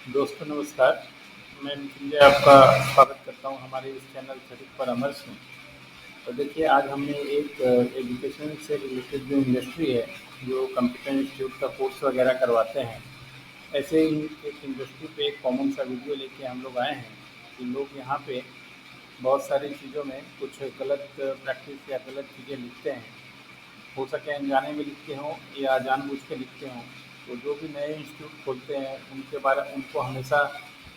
दोस्तों नमस्कार। मैं मृत्युंजय आपका स्वागत करता हूँ हमारे इस चैनल थेटिक पर अमर्स में। तो देखिए आज हमने एक एजुकेशन से रिलेटेड जो इंडस्ट्री है, जो कंप्यूटर इंस्टीट्यूट का कोर्स वगैरह करवाते हैं, ऐसे ही एक इंडस्ट्री पे एक कॉमन सा वीडियो लेके हम लोग आए हैं कि लोग यहाँ पे बहुत सारी चीज़ों में कुछ गलत प्रैक्टिस या गलत चीज़ें लिखते हैं। हो सके अनजाने में लिखते हों या जानबूझ के लिखते हों। तो जो भी नए इंस्टीट्यूट खोलते हैं उनको हमेशा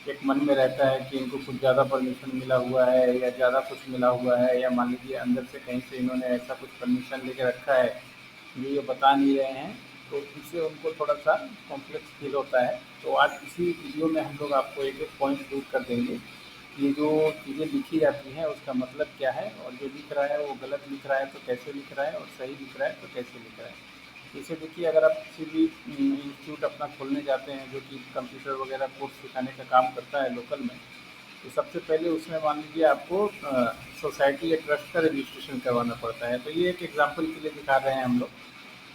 एक मन में रहता है कि इनको कुछ ज़्यादा परमिशन मिला हुआ है या ज़्यादा कुछ मिला हुआ है, या मान लीजिए अंदर से कहीं से इन्होंने ऐसा कुछ परमिशन लेके रखा है जो ये बता नहीं रहे हैं। तो इससे उनको थोड़ा सा कॉम्प्लेक्स फील होता है। तो आज इसी वीडियो में हम लोग आपको एक एक पॉइंट दूर कर देंगे। ये जो चीज़ें लिखी जाती हैं उसका मतलब क्या है, और जो लिख रहा है वो गलत लिख रहा है तो कैसे लिख रहा है, और सही लिख रहा है तो कैसे लिख रहा है। जैसे देखिए, अगर आप किसी भी इंस्टीट्यूट अपना खोलने जाते हैं जो कि कंप्यूटर वगैरह कोर्स सिखाने का काम करता है लोकल में, तो सबसे पहले उसमें मान लीजिए आपको सोसाइटी या ट्रस्ट का रजिस्ट्रेशन करवाना पड़ता है। तो ये एक एग्जांपल के लिए दिखा रहे हैं हम लोग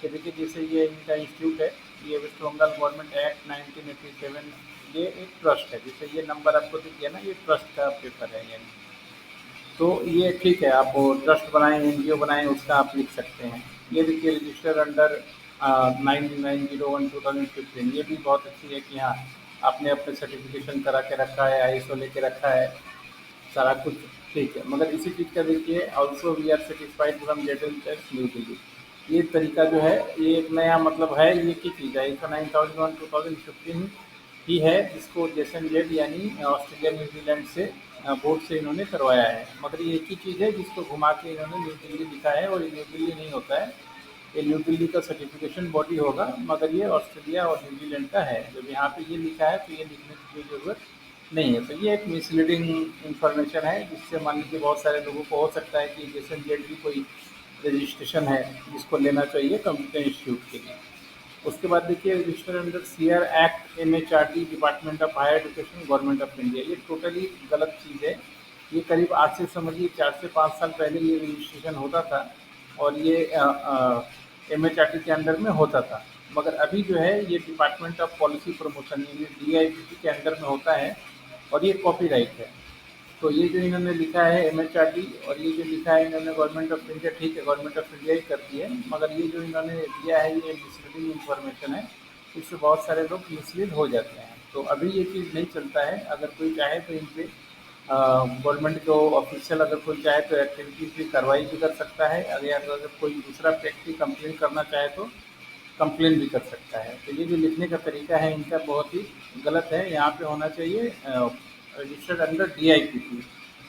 कि देखिए, जैसे ये इनका इंस्टीट्यूट है, ये वेस्ट बंगाल गवर्नमेंट एक्ट 1987, ये एक ट्रस्ट है। जैसे ये नंबर आपको दिख गया ना, ये ट्रस्ट का पेपर है यानी। तो ये ठीक है, आप ट्रस्ट बनाएं, एनजीओ बनाएं, उसका आप लिख सकते हैं। ये देखिए, रजिस्टर अंडर 9901/2015, ये भी बहुत अच्छी है कि हाँ, आपने अपने सर्टिफिकेशन करा के रखा है, आईएसओ लेके रखा है, सारा कुछ ठीक है। मगर इसी चीज़ का देखिए, also we are satisfied from जेडल टेस्ट न्यू दिल्ली, ये तरीका जो है, ये एक नया मतलब है। ये की चीज़ है, इसका 9001/2015 ही है, जिसको जेसन जेड यानी ऑस्ट्रेलिया न्यूजीलैंड से बोर्ड से इन्होंने करवाया है। मगर ये एक ही चीज़ है जिसको घुमा के इन्होंने न्यू दिल्ली लिखा है, और ये न्यू दिल्ली नहीं होता है, ये न्यू दिल्ली का सर्टिफिकेशन बॉडी होगा, मगर ये ऑस्ट्रेलिया और न्यूजीलैंड का है। जब यहाँ पे ये लिखा है तो ये लिखने की कोई ज़रूरत नहीं है। तो ये एक मिसलीडिंग इन्फॉर्मेशन है, जिससे मान लीजिए बहुत सारे लोगों को हो सकता है कि जेसन जेड भी कोई रजिस्ट्रेशन है जिसको लेना चाहिए कंप्यूटर इंस्टीट्यूट के लिए। उसके बाद देखिए, register under CR act MHRD department of higher education government of India, ये टोटली गलत चीज़ है। ये करीब आज से समझिए 4 से 5 साल पहले ये रजिस्ट्रेशन होता था, और ये एमएचआरडी के अंडर में होता था। मगर अभी जो है ये डिपार्टमेंट ऑफ पॉलिसी प्रमोशन यानी डीआईपीटी के अंडर में होता है, और ये कॉपीराइट है। तो ये जो इन्होंने लिखा है एमएचआरडी, और ये जो लिखा है इन्होंने गवर्नमेंट ऑफ इंडिया, ठीक है, गवर्नमेंट ऑफ इंडिया ही करती है, मगर ये जो इन्होंने दिया है ये मिसलीडिंग इन्फॉर्मेशन है। इससे बहुत सारे लोग मिसलीड हो जाते हैं। तो अभी ये चीज़ नहीं चलता है। अगर कोई चाहे तो इन पे गवर्नमेंट को ऑफिशियल, अगर कोई चाहे तो एक्टिविटीज़ भी कार्रवाई भी कर सकता है। अगर कोई दूसरा व्यक्ति कंप्लेन करना चाहे तो कंप्लेन भी कर सकता है। तो ये जो लिखने का तरीका है इनका बहुत ही गलत है। यहाँ पे होना चाहिए registered under DIPT,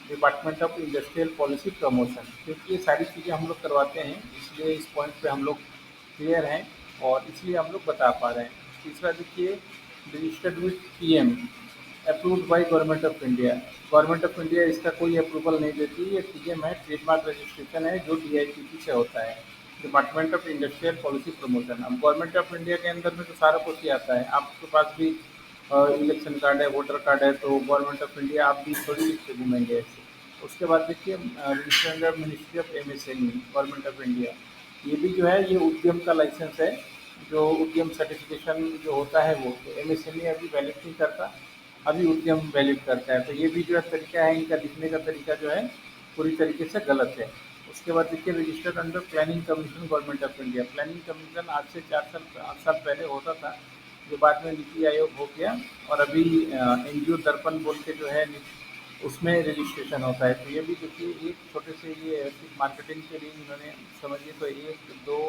department of industrial policy promotion, क्योंकि ये सारी चीज़ें हम लोग करवाते हैं, इसलिए इस पॉइंट पे हम लोग क्लियर हैं, और इसलिए हम लोग बता पा रहे हैं। तीसरा देखिए, registered with PM, approved by government of India. Government of India इसका कोई अप्रूवल नहीं देती, ये पीएम है, ट्रेडमार्क रजिस्ट्रेशन है, जो डीआईपीटी से होता है, department of industrial policy promotion. अब गवर्नमेंट ऑफ इंडिया के अंदर में तो सारा कुछ ही आता है। आपके पास भी इलेक्शन कार्ड है, वोटर कार्ड है, तो गवर्नमेंट ऑफ इंडिया आप भी थोड़ी लिख के घूमेंगे ऐसे। उसके बाद देखिए, registered under ministry of MSME government of India, ये भी जो है ये उद्यम का लाइसेंस है, जो उद्यम सर्टिफिकेशन जो होता है वो। तो एमएसएमई अभी वैलिड नहीं करता, अभी उद्यम वैलिड करता है। तो ये भी जो है तरीका है, इनका लिखने का तरीका जो है पूरी तरीके से गलत है। उसके बाद देखिए, registered under planning commission government of India. Planning commission आज से 4 साल 5 साल पहले होता था, जो बाद में नीति आयोग हो गया, और अभी एनजीओ दर्पण बोल के जो है उसमें रजिस्ट्रेशन होता है। तो ये भी देखिए, एक छोटे से ये सिर्फ मार्केटिंग के लिए इन्होंने, समझिए तो 1 2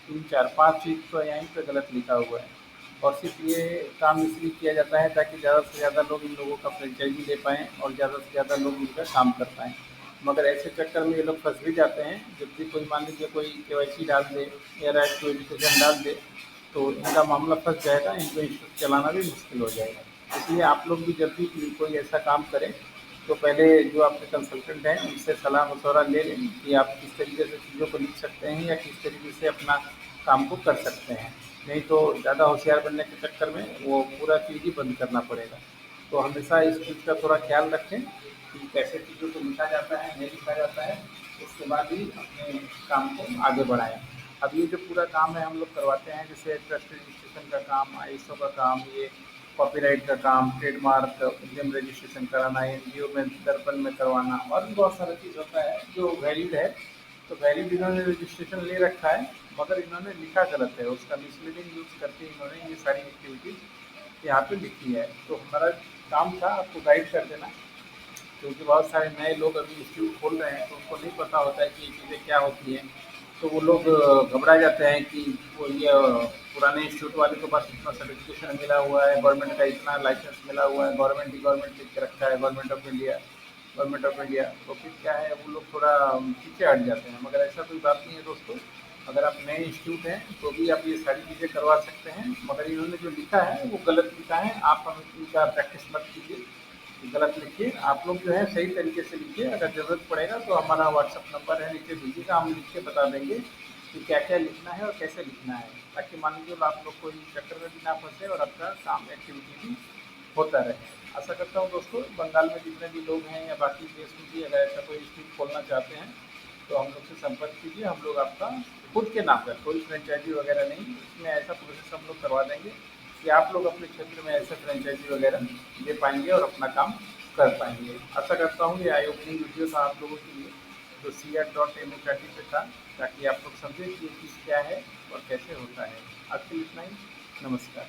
3 4 5 चीज़ तो यहीं पे गलत लिखा हुआ है। और सिर्फ ये काम इसलिए किया जाता है ताकि ज़्यादा से ज़्यादा लोग इन लोगों का फ्रेंचाइजी ले पाएँ, और ज़्यादा से ज़्यादा लोग इनका काम कर पाएँ। मगर ऐसे चक्कर में ये लोग फंस भी जाते हैं। जब भी कोई मान लीजिए कोई केवाईसी डाल दे या राइट टू एजुकेशन डाल दे, तो इनका मामला फंस जाएगा, इनको इंस्टीट्यूट चलाना भी मुश्किल हो जाएगा। इसलिए आप लोग भी जब भी कोई ऐसा काम करें, तो पहले जो आपके कंसल्टेंट हैं उनसे सलाह मशवरा ले लें कि आप किस तरीके से चीज़ों को लिख सकते हैं या किस तरीके से अपना काम को कर सकते हैं। नहीं तो ज़्यादा होशियार बनने के चक्कर में वो पूरा चीज़ ही बंद करना पड़ेगा। तो हमेशा इस चीज़ का थोड़ा ख्याल रखें कि कैसे चीज़ों को लिखा जाता है, नहीं लिखा जाता है, उसके बाद ही अपने काम को आगे बढ़ाएँ। अब ये जो पूरा काम है हम लोग करवाते हैं, जैसे ट्रस्ट रजिस्ट्रेशन का काम, आईएसओ का काम, ये कॉपीराइट का काम, ट्रेडमार्क, उद्यम रजिस्ट्रेशन कराना, एनजीओ में दर्पण में करवाना और भी बहुत सारा चीज़ होता है जो वैलिड है। तो वैलिड इन्होंने रजिस्ट्रेशन ले रखा है, मगर इन्होंने लिखा गलत है, उसका मिसलीडिंग यूज़ करके इन्होंने ये सारी एक्टिविटीज़ यहाँ पे लिखी है। तो हमारा काम था आपको गाइड कर देना, क्योंकि बहुत सारे नए लोग अभी इंस्टीट्यूट खोल रहे हैं तो उनको नहीं पता होता है कि ये चीज़ें क्या होती हैं। तो वो लोग घबरा जाते हैं कि वो ये पुराने इंस्टीट्यूट वाले के पास इतना सर्टिफिकेशन मिला हुआ है, गवर्नमेंट का इतना लाइसेंस मिला हुआ है, गवर्नमेंट ही गवर्नमेंट लिख के रखा है, गवर्नमेंट ऑफ इंडिया। तो फिर क्या है, वो लोग थोड़ा पीछे हट जाते हैं, मगर ऐसा कोई बात नहीं है दोस्तों। अगर आप नए इंस्टीट्यूट हैं तो भी आप ये सारी चीज़ें करवा सकते हैं, मगर इन्होंने जो लिखा है वो गलत लिखा है। आप हम इनका प्रैक्टिस मत कीजिए, गलत लिखिए। आप लोग जो है सही तरीके से लिखिए। अगर ज़रूरत पड़ेगा तो हमारा व्हाट्सअप नंबर है, नीचे भेजिएगा, हम लिख के बता देंगे कि क्या क्या लिखना है और कैसे लिखना है, ताकि मान लीजिए आप लोग कोई चक्कर में भी ना फंसे और आपका काम एक्टिविटी भी होता रहे। आशा करता हूँ दोस्तों बंगाल में जितने भी लोग हैं या बाकी देश में भी अगर ऐसा कोई इंस्टीट्यूट खोलना चाहते हैं तो हम लोग से संपर्क कीजिए। हम लोग आपका खुद के नाम पर, कोई फ्रेंचाइजी वगैरह नहीं, इसमें ऐसा प्रोसेस हम लोग करवा देंगे कि आप लोग अपने क्षेत्र में ऐसे फ्रेंचाइजी वगैरह दे पाएंगे और अपना काम कर पाएंगे। आशा करता हूँ ये आई ओपनिंग वीडियो था आप लोगों के लिए, जो CR.MHRD पे था, ताकि आप लोग समझें कि ये चीज़ क्या है और कैसे होता है। आज के लिए इतना ही। नमस्कार।